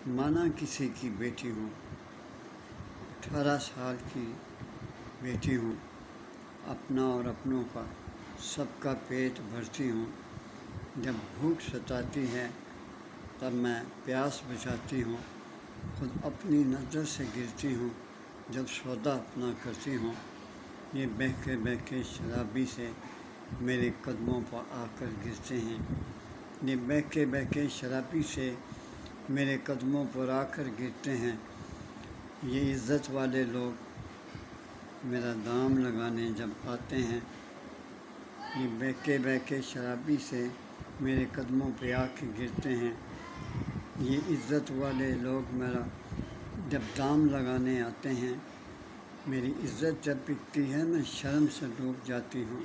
مانا کسی کی بیٹی ہوں، 18 سال کی بیٹی ہوں، اپنا اور اپنوں کا سب کا پیٹ بھرتی ہوں۔ جب بھوک ستاتی ہے تب میں پیاس بجھاتی ہوں، خود اپنی نظر سے گرتی ہوں جب سودا اپنا کرتی ہوں۔ یہ بہکے بہکے شرابی سے میرے قدموں پر آ کر گرتے ہیں، یہ بہکے بہکے شرابی سے میرے قدموں پر آ کر گرتے ہیں۔ یہ عزت والے لوگ میرا دام لگانے جب آتے ہیں، یہ بہکے بہکے شرابی سے میرے قدموں پہ آ کے گرتے ہیں۔ یہ عزت والے لوگ میرا جب دام لگانے آتے ہیں، میری عزت جب بکتی ہے میں شرم سے ڈوب جاتی ہوں۔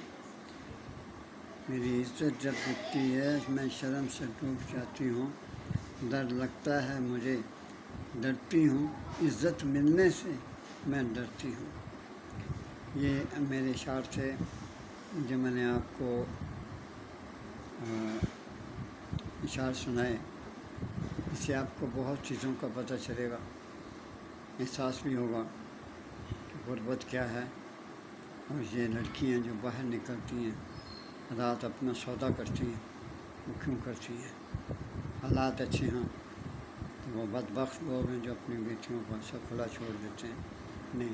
میری عزت جب بکتی ہے میں شرم سے ڈوب جاتی ہوں۔ ڈر لگتا ہے مجھے، ڈرتی ہوں، عزت ملنے سے میں ڈرتی ہوں۔ یہ میرے اشعار تھے جو میں نے آپ کو اشعار سنائے۔ اس سے آپ کو بہت چیزوں کا پتہ چلے گا، احساس بھی ہوگا کہ غربت کیا ہے۔ اور یہ لڑکیاں جو باہر نکلتی ہیں، رات اپنا سودا کرتی ہیں، وہ کیوں کرتی ہیں؟ حالات اچھے ہوں تو وہ بدبخت لوگ ہیں جو اپنی بیٹیوں کو سب کھلا چھوڑ دیتے ہیں۔ نہیں،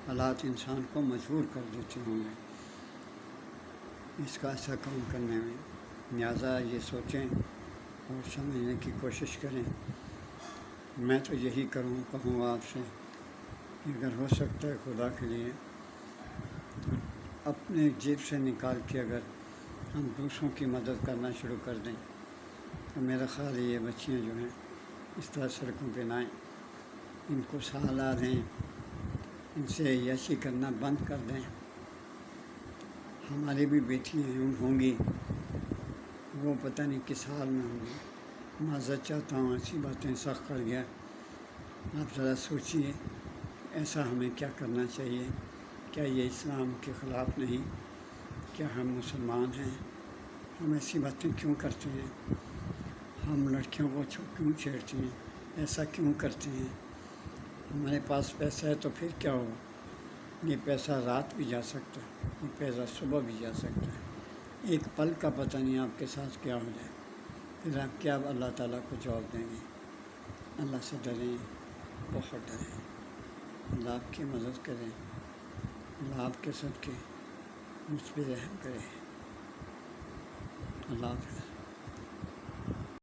حالات انسان کو مجبور کر دیتے ہوں گے اس کا ایسا کام کرنے میں۔ لہٰذا یہ سوچیں اور سمجھنے کی کوشش کریں۔ میں تو یہی کہوں گا آپ سے کہ اگر ہو سکتا ہے خدا کے لیے تو اپنے جیب سے نکال کے اگر ہم دوسروں کی مدد کرنا شروع کر دیں تو میرا خیال ہے یہ بچیاں جو ہیں اس طرح سڑکوں پہ نہ آئیں، ان کو سہلا دیں، ان سے عیاشی کرنا بند کر دیں۔ ہماری بھی بیٹیاں ہوں گی، وہ پتہ نہیں کس حال میں ہوں گی۔ معذرت چاہتا ہوں ایسی باتیں سخت کر گیا۔ آپ ذرا سوچیے ایسا ہمیں کیا کرنا چاہیے؟ کیا یہ اسلام کے خلاف نہیں؟ کیا ہم مسلمان ہیں؟ ہم ایسی باتیں کیوں کرتے ہیں؟ ہم لڑکیوں کو کیوں چھیڑتے ہیں؟ ایسا کیوں کرتے ہیں؟ ہمارے پاس پیسہ ہے تو پھر کیا ہو؟ یہ پیسہ رات بھی جا سکتا ہے، یہ پیسہ صبح بھی جا سکتا ہے۔ ایک پل کا پتہ نہیں آپ کے ساتھ کیا ہو جائے، پھر آپ کیا اللہ تعالیٰ کو جواب دیں گے؟ اللہ سے ڈریں، بہت ڈریں۔ اللہ آپ کی مدد کریں، اللہ آپ کے صدقے مجھ پہ رحم کرے۔ اللہ حافظ۔